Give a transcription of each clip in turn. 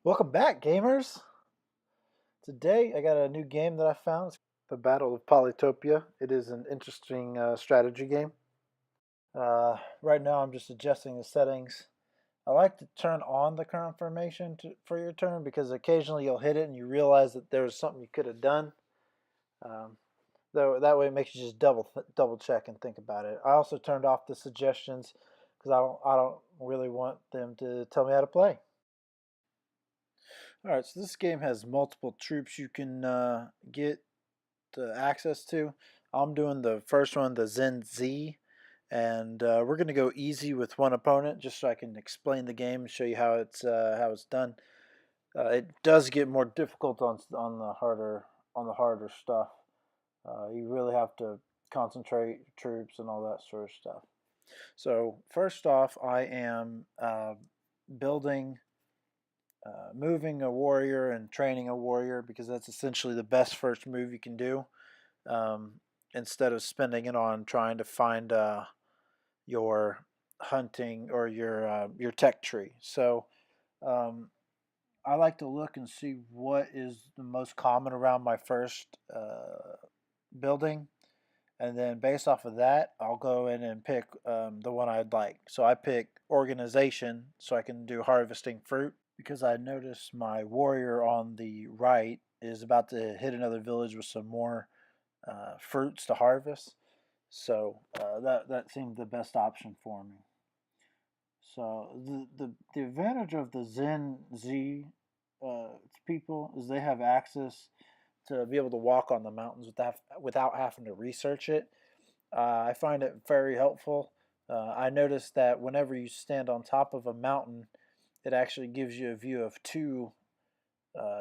Welcome back, gamers! Today I got a new game that I found. It's the Battle of Polytopia. It is an interesting strategy game. Right now I'm just adjusting the settings. I like to turn on the confirmation for your turn because occasionally you'll hit it and you realize that there was something you could have done. Um, though that way it makes you just double check and think about it. I also turned off the suggestions because I don't really want them to tell me how to play. All right, so this game has multiple troops you can get access to. I'm doing the first one, the Xin-Xi, and we're going to go easy with one opponent just so I can explain the game and show you how it's done. It does get more difficult on the harder stuff. You really have to concentrate troops and all that sort of stuff. So first off, I am building moving a warrior and training a warrior because that's essentially the best first move you can do, um, instead of spending it on trying to find your hunting or your tech tree. So um, I like to look and see what is the most common around my first building, and then based off of that, I'll go in and pick the one I'd like. So I pick organization so I can do harvesting fruit because I noticed my warrior on the right is about to hit another village with some more fruits to harvest. So that seemed the best option for me. So the advantage of the Zen Z people is they have access to be able to walk on the mountains without having to research it. I find it very helpful. I noticed that whenever you stand on top of a mountain, it actually gives you a view of two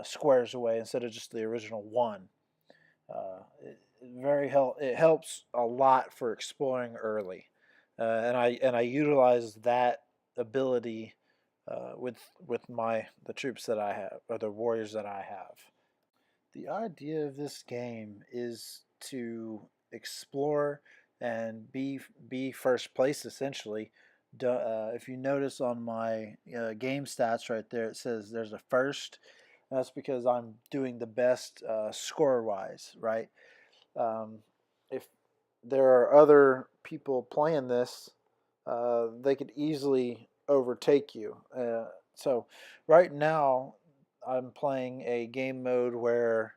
squares away instead of just the original one. It helps a lot for exploring early, and I utilize that ability with the troops that I have or the warriors that I have. The idea of this game is to explore and be first place essentially. If you notice on my game stats right there, it says there's a first. That's because I'm doing the best score wise, right? Um, if there are other people playing this, they could easily overtake you. So right now, I'm playing a game mode where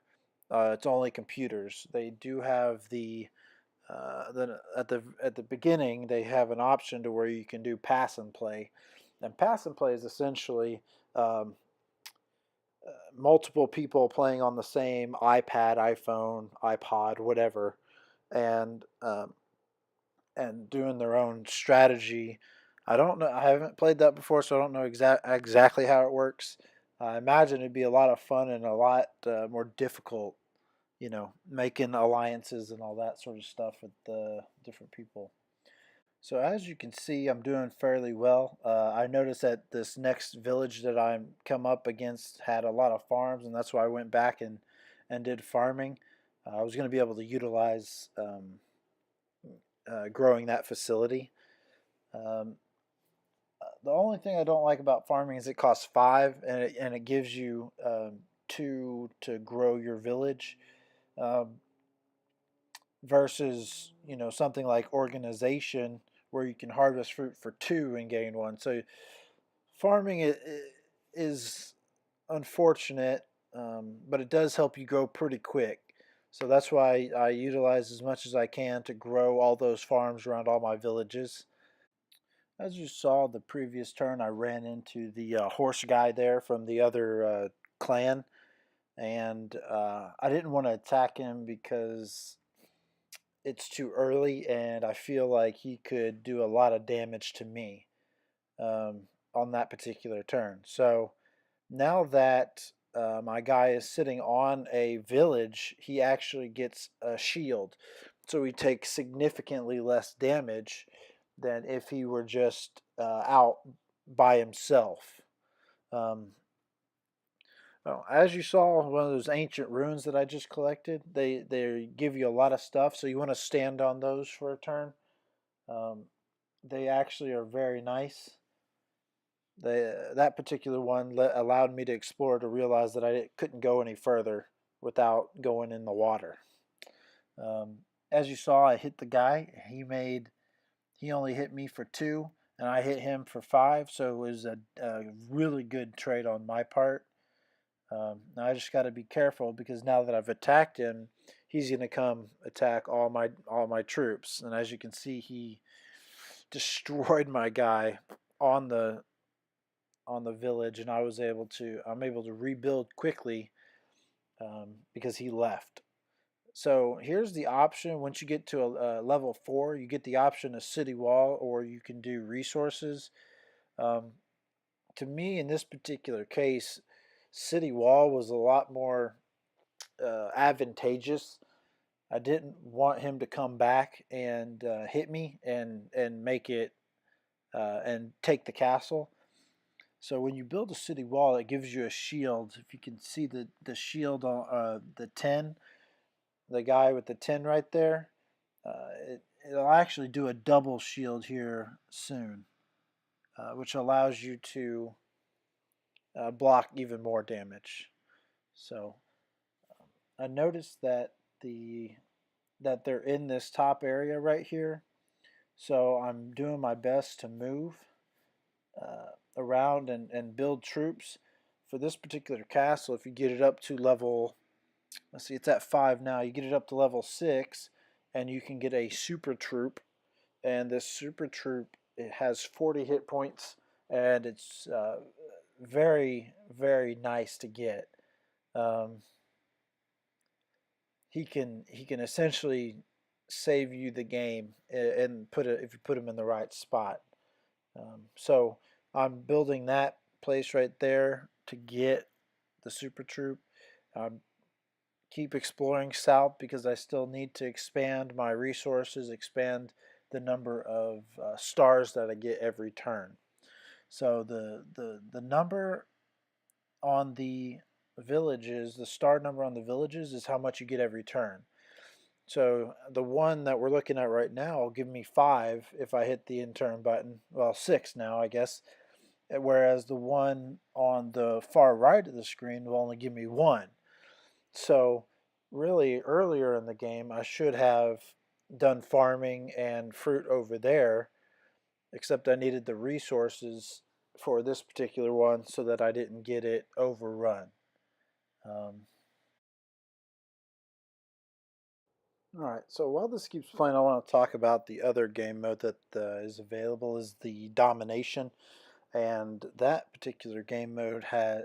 it's only computers. They do have at the beginning they have an option to where you can do pass and play, and pass and play is essentially um, multiple people playing on the same iPad, iPhone, iPod, whatever, and doing their own strategy. I don't know. I haven't played that before, so I don't know exactly how it works. I imagine it'd be a lot of fun and a lot more difficult, making alliances and all that sort of stuff with the different people. So as you can see, I'm doing fairly well. I noticed that this next village that I come up against had a lot of farms, and that's why I went back and did farming. I was going to be able to utilize growing that facility. Um, the only thing I don't like about farming is it costs five, and it gives you two to grow your village, um, versus something like organization where you can harvest fruit for two and gain one. So farming is unfortunate, but it does help you grow pretty quick. So that's why I utilize as much as I can to grow all those farms around all my villages. As you saw the previous turn, I ran into the horse guy there from the other clan, and I didn't want to attack him because it's too early, and I feel like he could do a lot of damage to me on that particular turn. So now that my guy is sitting on a village, he actually gets a shield. So he takes significantly less damage than if he were just out by himself. Um, as you saw, one of those ancient runes that I just collected, they give you a lot of stuff, so you want to stand on those for a turn. Um, they actually are very nice. that particular one allowed me to explore to realize that I couldn't go any further without going in the water. Um, as you saw, I hit the guy. He only hit me for 2, and I hit him for 5. So it was a really good trade on my part. Now I just got to be careful because now that I've attacked him, he's going to come attack all my troops. And as you can see, he destroyed my guy on the village, and I'm able to rebuild quickly because he left. So here's the option. Once you get to a level 4, you get the option of city wall, or you can do resources. Um, to me, in this particular case, city wall was a lot more advantageous. I didn't want him to come back and hit me and make it and take the castle. So when you build a city wall, it gives you a shield. If you can see the shield on the 10, the guy with the 10 right there, it'll actually do a double shield here soon, which allows you to block even more damage. So I noticed that they're in this top area right here. So I'm doing my best to move around and build troops for this particular castle. If you get it up to level, let's see, it's at 5 now. You get it up to level 6, and you can get a super troop. And this super troop, it has 40 hit points, and it's very, very nice to get. Um, he can essentially save you the game and put it if you put him in the right spot. So I'm building that place right there to get the super troop. Keep exploring south because I still need to expand my resources, expand the number of stars that I get every turn. So the number on the villages, the star number on the villages is how much you get every turn. So the one that we're looking at right now will give me 5 if I hit the in turn button. Well, 6 now, I guess. Whereas the one on the far right of the screen will only give me 1. So really earlier in the game, I should have done farming and fruit over there, except I needed the resources for this particular one so that I didn't get it overrun. Um, all right, so while this keeps playing, I want to talk about the other game mode that is available is the domination, and that particular game mode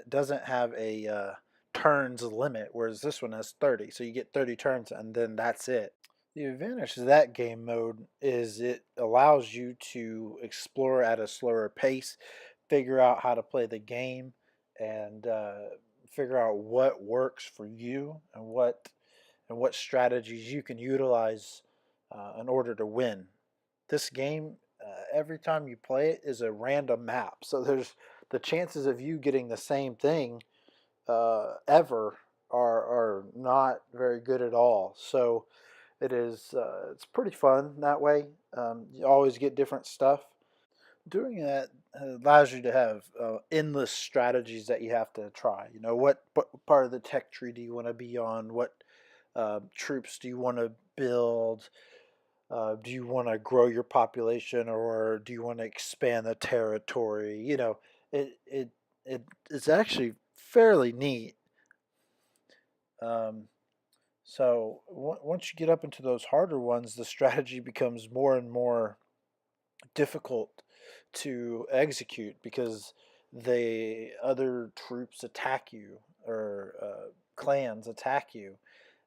doesn't have a turns limit, whereas this one has 30. So you get 30 turns, and then that's it. The advantage of that game mode is it allows you to explore at a slower pace, figure out how to play the game, and figure out what works for you and what strategies you can utilize in order to win. This game, every time you play it, is a random map, so there's the chances of you getting the same thing ever are not very good at all. So it's pretty fun that way. You always get different stuff. Doing that allows you to have endless strategies that you have to try. You know, what part of the tech tree do you want to be on? What troops do you want to build? Do you want to grow your population, or do you want to expand the territory? You know, it it it's actually fairly neat. Um, So once you get up into those harder ones, the strategy becomes more and more difficult to execute because the other troops attack you or clans attack you,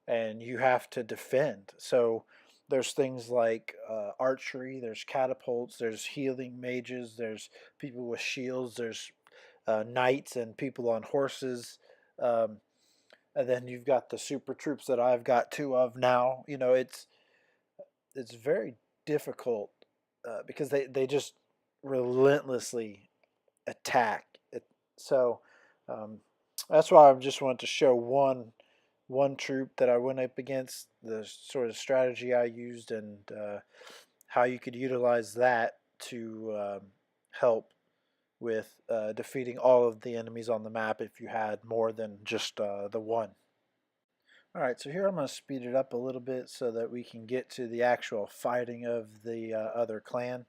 and you have to defend. So there's things like archery, there's catapults, there's healing mages, there's people with shields, there's knights and people on horses. Um, and then you've got the super troops that I've got 2 of now. You know, it's very difficult because they just relentlessly attack. So um, that's why I just wanted to show one troop that I went up against, the sort of strategy I used, and how you could utilize that to help with defeating all of the enemies on the map if you had more than just the one. Alright, so here I'm going to speed it up a little bit so that we can get to the actual fighting of the other clan.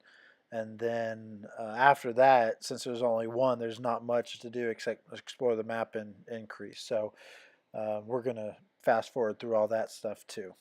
And then after that, since there's only one, there's not much to do except explore the map and increase. So we're going to fast forward through all that stuff too.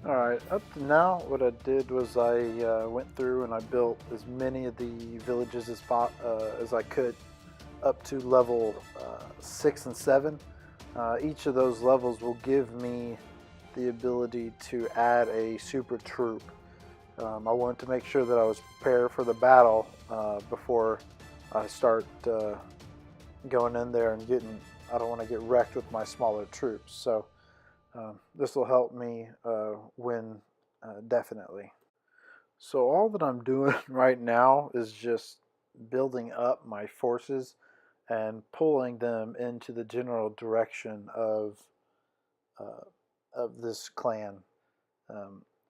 Alright, up to now what I did was I went through and I built as many of the villages as I could up to level 6 and 7. Each of those levels will give me the ability to add a super troop. I wanted to make sure that I was prepared for the battle before I start going in there and I don't want to get wrecked with my smaller troops. So this will help me win definitely. So all that I'm doing right now is just building up my forces and pulling them into the general direction of this clan.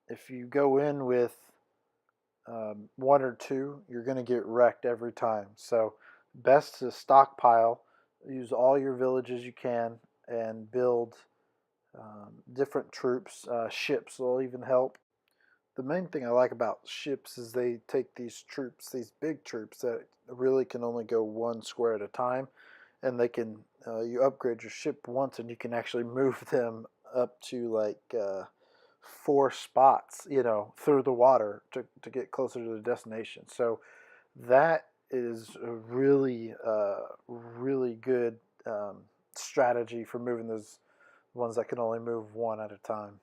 If you go in with one or two, you're going to get wrecked every time. So best to stockpile, use all your villages you can, and build different troops. Ships will even help. The main thing I like about ships is they take these troops, these big troops that really can only go one square at a time, and they can you upgrade your ship once and you can actually move them up to like 4 spots, through the water to get closer to the destination. So that is a really really good strategy for moving those ones that can only move one at a time.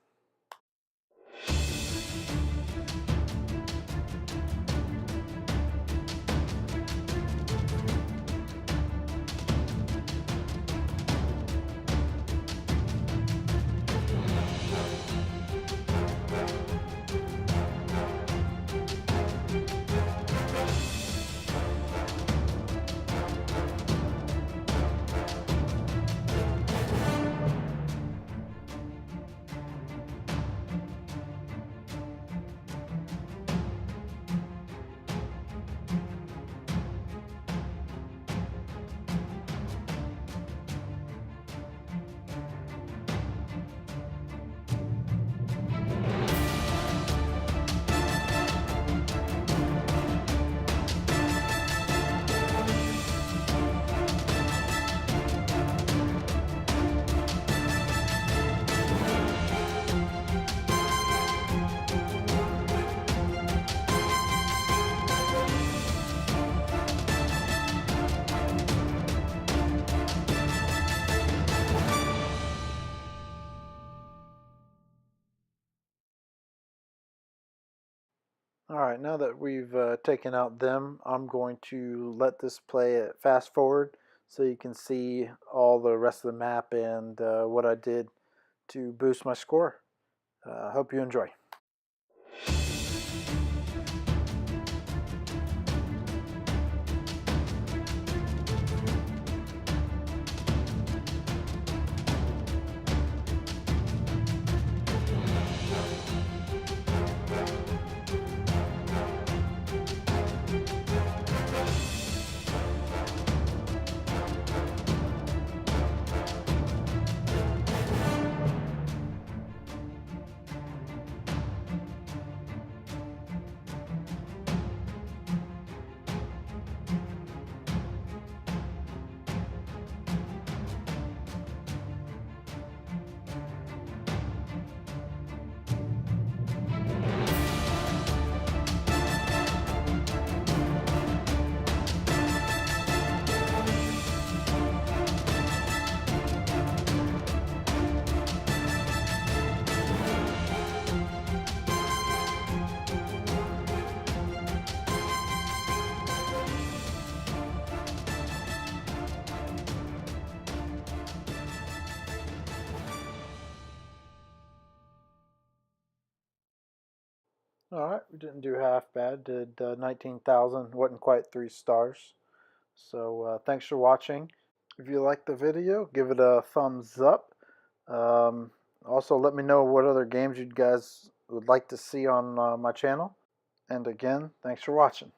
Alright, now that we've taken out them, I'm going to let this play at fast forward so you can see all the rest of the map and what I did to boost my score. Hope you enjoy. Alright, we didn't do half bad. Did 19,000, wasn't quite 3 stars. So thanks for watching. If you liked the video, give it a thumbs up. Um, Also, let me know what other games you guys would like to see on my channel. And again, thanks for watching.